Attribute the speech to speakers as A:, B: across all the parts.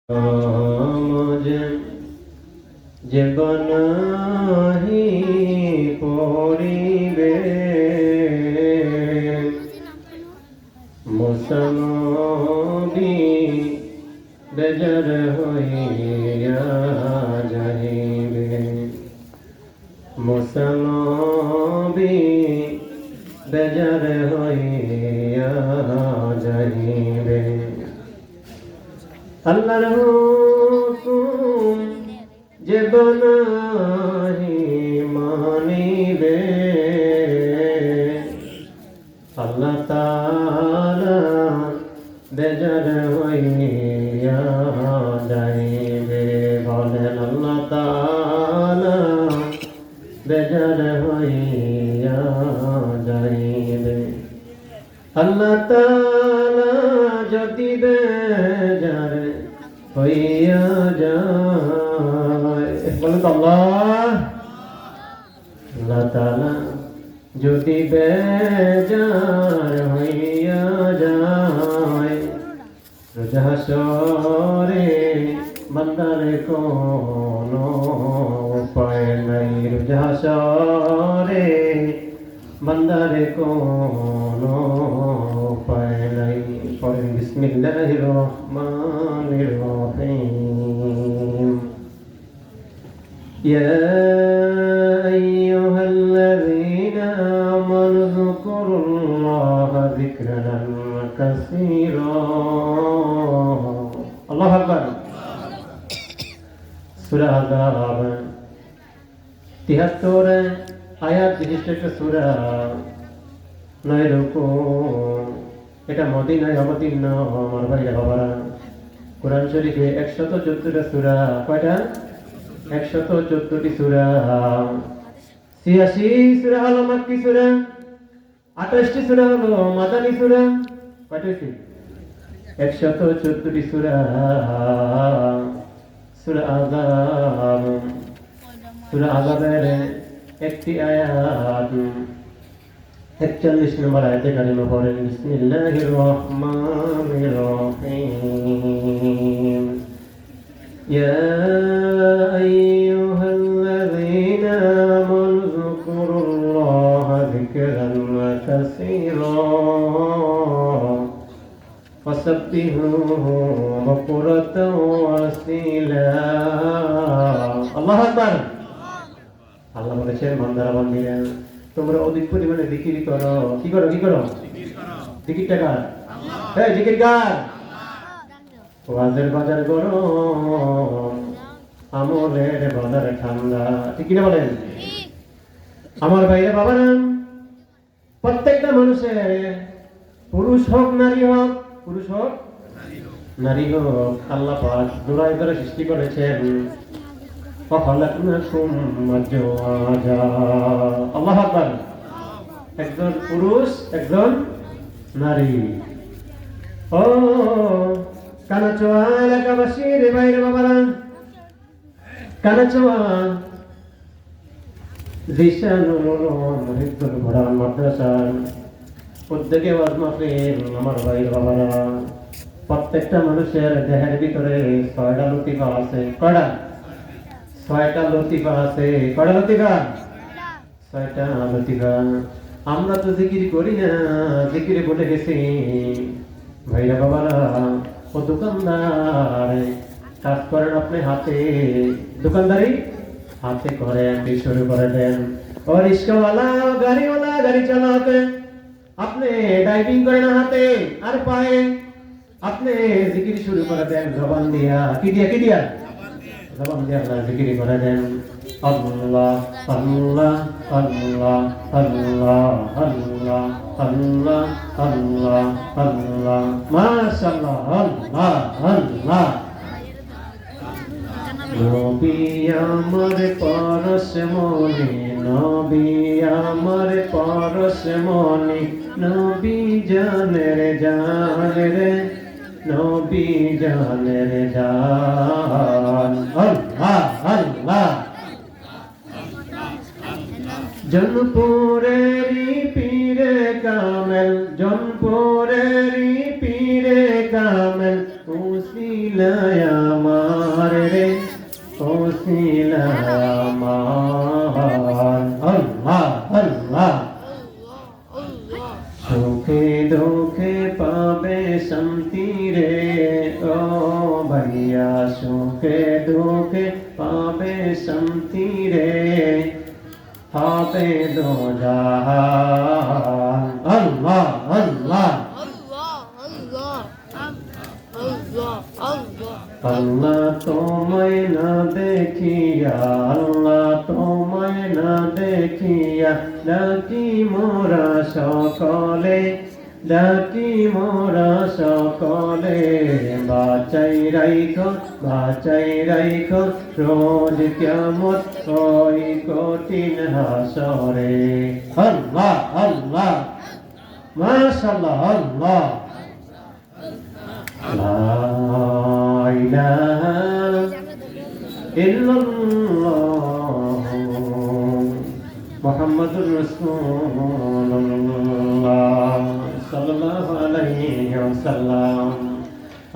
A: मुझे जीवन ही पड़िबे मुसलबी बेजर हइया जाइबे मुसलबी बेजर हइया जाइबे अल्लाहर हुकुम जे बनाही मानिबे अल्लाह ताआला बेजार हइया जाइबे बोलेन अल्लाह ताआला बेजार हइया जाइबे अल्लाह ताआला যদি বেজার হইয়া যায় বলেন তো আল্লাহ তাআলা যদি বেজার হইয়া যায় রোজ হাসরে বান্দার কোনো উপায় নাই রোজ হাসরে বান্দার কোনো উপায় নাই পড়েন বিসমিল্লাহির রহমানির রহিম ইয়া আইয়ুহাল্লাযীনা আমানু যকুরুল্লাহা যিকরান কাসীরা আল্লাহু আকবার সূরা আযাব 73 আয়াত বিশিষ্ট একটা সূরা 9 রুকু এটা মদিনায় অবতীর্ণ আমার ভাইরা বাবারা কোরআন শরীফে 114টা সূরা কয়টা 114টি সূরা 86 সূরা হলো মাক্কি সূরা 28টি সূরা হলো মাদানী সূরা কয়টা হইছে 114টি সূরা সূরা আযাবের একটি আয়াত 41 নম্বর আয়াতে কারিমা পড়েন বিসমিল্লাহির রহমানির রহিম ইয়া আইয়ুহাল্লাযীনা আমানু যকুরুল্লাহা যিকরান কাসীরা ফাসাব্বিহুহু বুকরাতাও ওয়া আসীলা আল্লাহু আকবার আল্লাহ বলেছেন বান্দারা বান্দিরা তোমরা অধিক পরিমাণে জিকির করো কি করো জিকিরটা কার এই জিকির কার ওয়াজের বাজার গরম আমলের বাজার ঠান্ডা ঠিক কিনা বলেন আমার ভাইরা বাবারা প্রত্যেকটা মানুষের পুরুষ হোক নারী হোক আল্লাহ পাক জোড়ায় ধরে সৃষ্টি করেছেন فخلقناكم أزواجا আল্লাহু আকবার একজন পুরুষ একজন নারী ও কানাচোয়া এলাকাবাসীর বাইরে বাবারা কানাচোয়া জিশানুর মহিদুল ভরান মাদ্রাসা উদ্যোগে ওয়াজ মাহফিল আমার বাইরে বাবারা প্রত্যেকটা মানুষের দেহের ভিতরে 6টা লতিফা আছে কয়টা 6টা লতিফা আছে কয়টা লতিফা 6টা লতিফা আমরা তো জিকির করি না জিকিরে বলে গেছি ভাইরা বাবারা ও দোকানদার কাজ করেন আপনি হাতে দোকানদারি হাতে করে আপনি শুরু করে দেন ও রিক্সাওয়ালা গাড়িওয়ালা গাড়ি চালাতে আপনি ড্রাইভিং করেন হাতে আর পায়ে আপনি জিকির শুরু করে দেন জবান দিয়া কি দিয়া জবান দিয়ে আল্লাহ জিকির করে দেন আল্লাহ আল্লাহ আল্লাহ আল্লাহ আল্লাহ আল্লাহ আল্লাহ আল্লাহ মাশাআল্লাহ আল্লাহ আল্লাহ নবী আমার পরশমণি নবী আমার পরশমণি নবী জানের জান রে নবী জানের জান আল্লাহ আল্লাহ জনপুরেরি পীরে কামেল জনপুরেরি পীরে কামেল উসিলায়া আমার রে ওসিলা আমার আল্লাহ আল্লাহ সুখে দুঃখে পাবে শান্তি রে ও ভাইয়া সুখে দুঃখে পাবে শান্তি রে হবে দো জাহান আল্লাহ আল্লাহ আল্লাহ তোমায় না দেখিয়া আল্লাহ তোমায় না দেখিয়া ডাকি মোরা সকলে ডাকি মোরা সকলে বাঁচাই রাইখো রোজ কিয়ামত ওই কঠিন হাসরে আল্লাহ আল্লাহ মাশাআল্লাহ আল্লাহ লা ইলাহা ইল্লাল্লাহ মুহাম্মাদুর রাসূলুল্লাহ সাল্লাল্লাহু আলাইহি ওয়াসাল্লাম।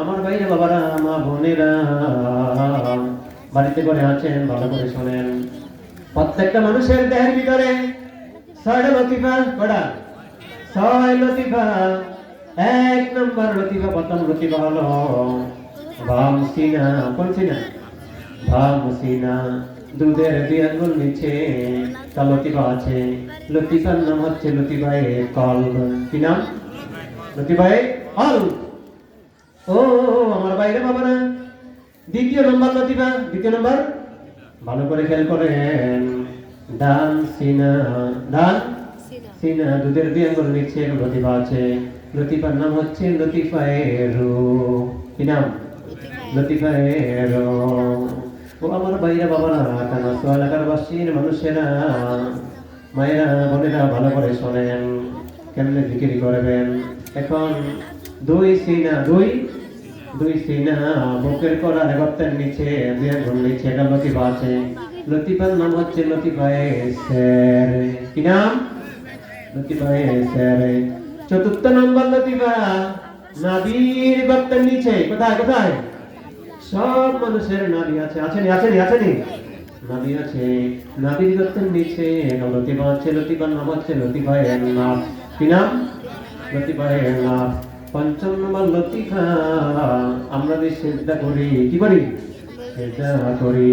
A: আমার ভাইরা বাবারা মা বোনেরা বাড়িতে করে আছেন ভালো করে শোনেন। প্রত্যেকটা মানুষের দেহের ভিতরে 6টা লতিফা কটা 6 লতিফা। 1 নম্বর লতিফা প্রথম লতিফা হলো বাম সিনা। কোন সিনা? বাম সিনা। দুধের 2 আঙ্গুল নিচে তা লতিফা আছে। লতিফার নাম হচ্ছে লতিফায়ে কলব। কি নাম? লতিফায়ে কলব। ও আমার বাইরে বাবারা, দ্বিতীয় নম্বর লতিফা। দ্বিতীয় নম্বর ভালো করে খেয়াল করেন। ডান সিনা। ডান সিনা দুধের 2 আঙ্গুল নিচে লতিফা আছে। লতিফার নাম হচ্ছে লতিফায়ে রূহ। কি নাম? লতিফায়ে রূহ। ও আমার ভাইরা বাবারা, কানাসো এলাকার বাসীর মানুষেরা, মায়েরা বোনেরা ভালো করে শোনেন কেমনে জিকির করবেন। এখন 2 সিনা দুই সিনা বুকের করা গর্তের নিচে 2 আঙ্গুল নিচে একটা লতিফা আছে। লতিফার নাম হচ্ছে লতিফায়ে শের। কি নাম? লতিফায়ে শের। চতুর্থ নম্বর লতিফা নাভির গর্তের নিচে। কোথায় কোথায়? সব মানুষের নাভি আছে। আসেনি নাভি আছে। নাভির গর্তের নিচে লতিফা আছে। লতিফার নাম হচ্ছে লতিফায়ে নাভ। কি নাম? লতিফায়ে নাভ। পঞ্চম নম্বর লতিফা আমরা যে সিজদা করি। কি করি? সিজদা করি।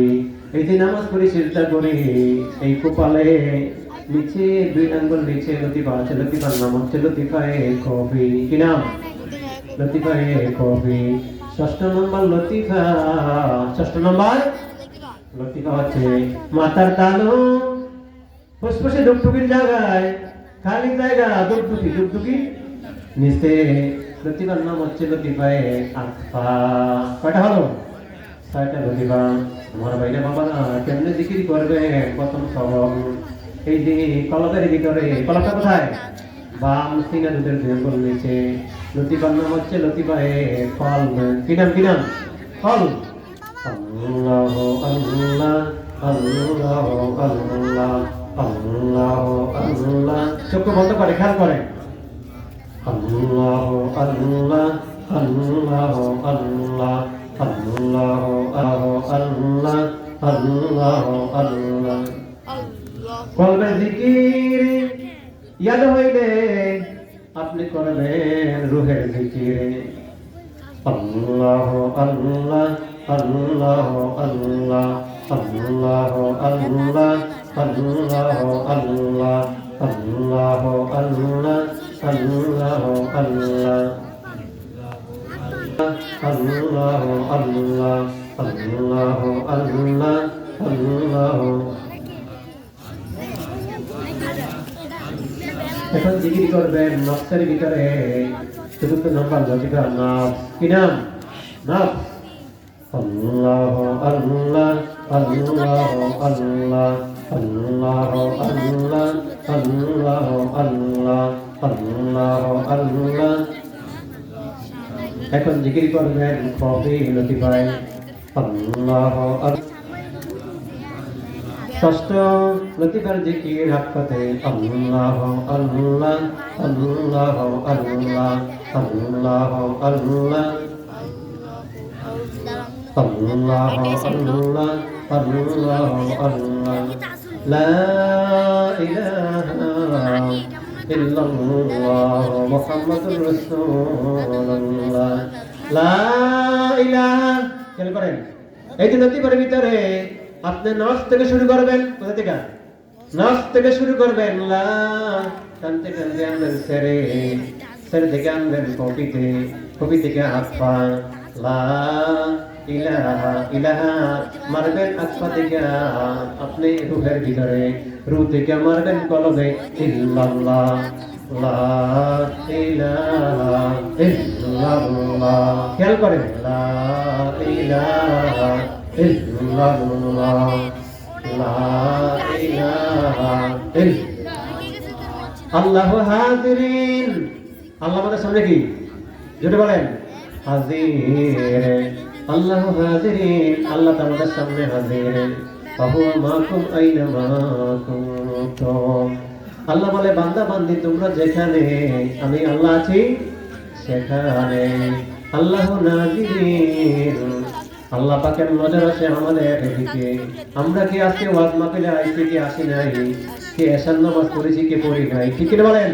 A: এই যে নামাজ করি সিজদা করি, এই কপালে নিচে 2 আঙ্গুল নিচে লতিফা আছে। লতিফার নাম হচ্ছে লতিফায়ে কফি। কি নাম? লতিফায়ে কফি। ষষ্ঠ নম্বর লতিফা হচ্ছে মাথার তালু ফুসফুসে ডুবডুবির জায়গায় খালি জায়গা ডুবডুকি নিচে। লতিফার নাম হচ্ছে লতিফায়ে আকফা। কয়টা হলো? 6টা লতিফা। আমার ভাইরা বাবারা কেমনে জিকির করবে? প্রথম সবক এই যে কলবের ভিতরে। কলবটা কোথায়? বাম সিনা দুধের 2 আঙ্গুল নিচে। লতিফার নাম হচ্ছে লতিফায়ে কলব। কি নাম? কলব। আল্লাহ আল্লাহ আল্লাহ আল্লাহ আল্লাহ আল্লাহ। চোখ বন্ধ করে খেয়াল করেন। আল্লাহ আল্লাহ আল্লাহ আল্লাহ আল্লাহ আল্লাহ আল্লাহ আল্লাহ। কলবের জিকির ইয়াদ হইলে আপনি করবেন রুহের জিকির। আল্লাহ আল্লাহ আল্লাহ আল্লাহ আল্লাহ আল্লাহ আল্লাহ আল্লাহ আল্লাহ আল্লাহ আল্লাহ আল্লাহ আল্লাহ আল্লাহ আল্লাহ আল্লাহ আল্লাহ। এখন জিকির করবেন নফসের ভিতরে। চতুর্থ নম্বর লতিফা নফস। কি নাম? নফস। আল্লাহ আল্লাহ আল্লাহ আল্লাহ আল্লাহ আল্লাহ আল্লাহ আল্লাহ আল্লাহ আল্লাহ। এখন জিকির করবেন কফি লতিফায় আল্লাহ। ষষ্ঠ লতিফার জিকির হাক্কাতে আল্লাহ আল্লাহ আল্লাহ আল্লাহ আল্লাহ আল্লাহ। আল্লাহ আল্লাহ আল্লাহ আল্লাহ লা ইলাহা ইল্লাল্লাহ মুহাম্মাদুর রাসূলুল্লাহ লা ইলাহা। খেয়াল করেন, এই যে নদীর ভিতরে আপনি নাচ থেকে শুরু করবেন, কোথা থেকে? নাচ থেকে শুরু করবেন। লা টানতে টানতে আনবেন সেরে, সেরে থেকে আনবেন কপিতে, কপি থেকে আফা। লা ইলাহা ইলাহা মারবেন আফা থেকে আপনি রুহের ভিতরে, রু থেকে মারবেন কলবে ইল্লাল্লাহ লা ইলাহা ইল্লাল্লাহ। খেয়াল করেন, লা ইলাহা ইল্লাল্লাহ লা ইলাহা আল্লাহু হাজিরিন। আল্লাহ আমাদের সামনে কি? জোরে বলেন, হাজির। আল্লাহু হাজিরিন, আল্লাহ আমাদের সামনে হাজির। ফাহুয়া মাকুম আইনামা কুনতুম। আল্লাহ বলে, বান্দা বান্দি তোমরা যেখানে, আমি আল্লাহ আছি সেখানে। আল্লাহু নাজিরিন, আল্লাহ পাকের নজর আছে আমাদের দিকে। আমরা কি আজকে ওয়াজ মাহফিলে আইছি কি আসি নাই? কি এশার নামাজ পড়েছি কি পড়ি নাই? ঠিক কি বলেন?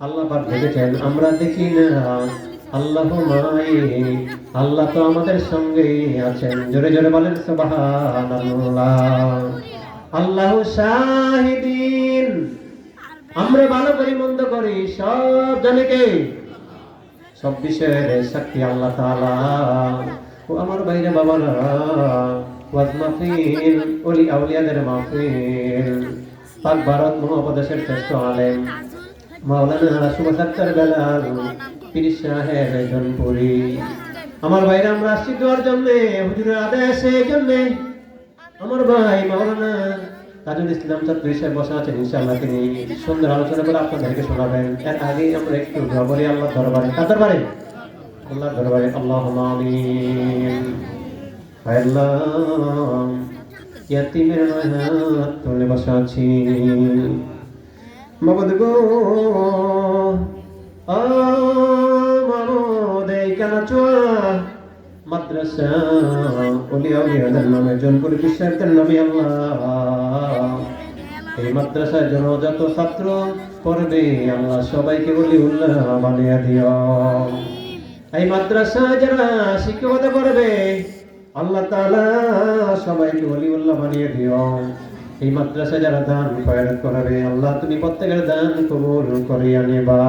A: আল্লাহ পাক দেখেছেন, আমরা দেখি না। আল্লাহু মাই, আল্লাহ তো আমাদের সঙ্গেই আছেন। জোরে জোরে বলেন সুবহানাল্লাহ। আল্লাহু শাহিদিন, আমরা ভালো করি মন্দ করি সব জানে কে? সব বিষয়ের সাক্ষী আল্লাহ তাআলা। ও আমার ভাইরা বাবারা, ওয়াজ মাহফিল ওলি আউলিয়াদের মাহফিল, পাক ভারত মহাপ্রদেশের শ্রেষ্ঠ আলেম মাওলানা সুভাষ আক্তার বেলাল পীর সাহেব জনপুরি। আমার ভাইরা, আমরা আসছি দোয়ার জন্য, হুজুরের আদেশে জন্য। আমার ভাই মাওলানা তাজুল ইসলাম ছাত্র হিসেবে বসা আছেন, ইনশাআল্লাহ তিনি সুন্দর আলোচনা করে আপনাদেরকে শোনাবেন। এর আগে আমরা একটু দোয়া করি আল্লাহ দরবারে। কার দরবারে? আল্লাহ দরবারে। আল্লাহুম্মা আমিন। আল্লাহ, ইয়াতিমের হাত তুলে বসা আছি মাবুদ গো, মাবুদ এই কানাচুয়া মাদ্রাসা ওলি আউলিয়াদের নামে, জনপুর বিশ্বাসের নামে আল্লাহ, এই মাদ্রাসায় যেন যত ছাত্র পড়বে আল্লাহ সবাইকে ওলি উল্লাহ বানিয়ে দিও। এই মাদ্রাসায় যারা শিক্ষকতা করবে আল্লাহ তাআলা সবাইকে ওলি উল্লাহ বানিয়ে দিও। এই মাদ্রাসায় যারা দান খয়রাত করবে আল্লাহ তুমি প্রত্যেকের দান কবুল করিয়া নিবা।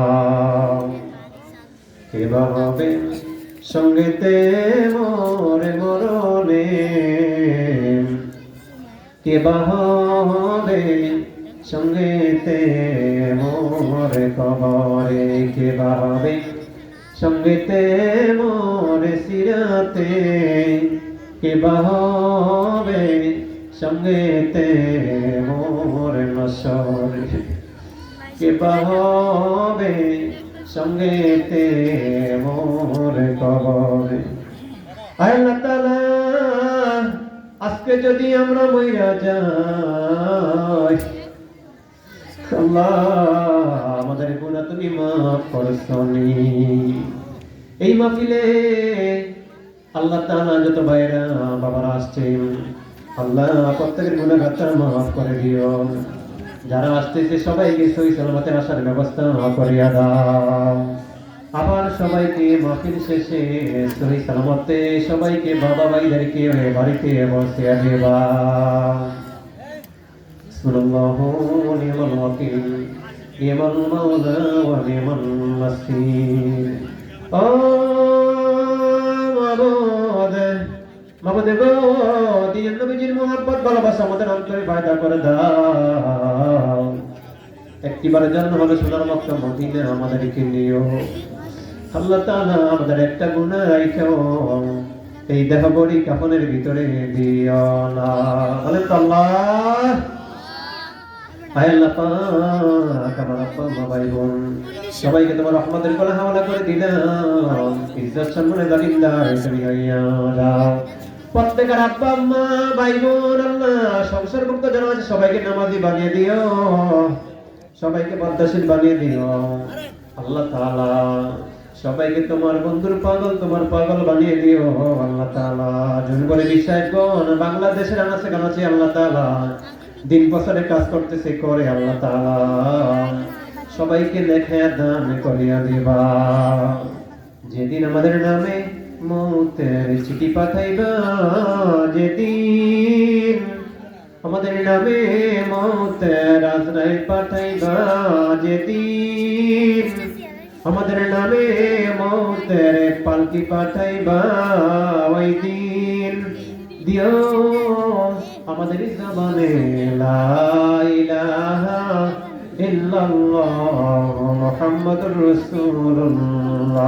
A: কেবা হবে সঙ্গেতে মরে মরণে, কেবা হবে সঙ্গেতে মরে কবরে, কেবা হবে সঙ্গেতে মরে সিরাতে, কেবা হবে সঙ্গেতে মোরে নসরে, কেবা হবে সঙ্গেতে মোরে কবরে। আল্লাহ তাআলা, আজকে যদি আমরা মইরা যাই আল্লাহ আমাদের গুনাহ তুমি মাফ করছনি। এই মাহফিলে আল্লাহ তাআলা যত ভাইরা বাবারা আসছেন আল্লাহ প্রত্যেকের গুনাহগার মাফ করে দিও। যারা আসতেছে সবাইকে সহি সালামতে আসার ব্যবস্থা করিয়া দাও। আবার সবাইকে মাহফিল শেষে সহি সালামতে সবাইকে বাবা ভাইদেরকে বাড়িতে বসিয়া দেবা। বিসমিল্লাহু নি'মাল ওয়াকিল নি'মাল মাওলা ওয়া নি'মাল নাসির। ও মাবুদ গো, দিন নবীজির মুহাব্বত ভালোবাসা আমাদের অন্তরে পয়দা করে দাও। একটিবারের জন্য হলো সোনার মক্কা মদিনা আমাদেরকে নিও। আল্লাহ তাআলা আমাদের একটা গুনাহ রাইখাও এই দেহ বড়ি কাফনের ভিতরে দিও না। বলেন তো আল্লাহ। আয় আল্লাহ পাক, আমার আব্বা মা ভাই বোন সবাইকে তোমার রহমতের কোলে হাওলা করে দিলাম। ইজ্জত সম্মানে দাঁড়িয়ে তুমি হইয়া দাও। প্রত্যেকের আব্বা আম্মা ভাই বোন আল্লাহ সংসার মুক্ত যারা আছে সবাইকে নামাজি বানিয়ে দিও, সবাইকে পদ্মাশীল বানিয়ে দিও। আল্লাহ তাআলা সবাইকে তোমার বন্ধুর পাগল, তোমার পাগল বানিয়ে দিও আল্লাহ তাআলা। জন করে বিশ্বাসগণ বাংলাদেশের আনাচে কানাচে আল্লাহ তাআলা দিন প্রচারে কাজ করতেছে করে আল্লাহ তাআলা সবাইকে লেখা দান করিয়া দিবা। যেদিন আমাদের নামে মৌতের চিঠি পাঠাইবা, যেদিন আমাদের নামে মৌতের আজরাইল পাঠাইবা, যেদিন আমাদের নামে মৌতের পালকি পাঠাইবা, ওই দিন দিও আমাদের জবানে লা ইলাহা ইল্লাল্লাহ মুহাম্মাদুর রাসূলুল্লাহ।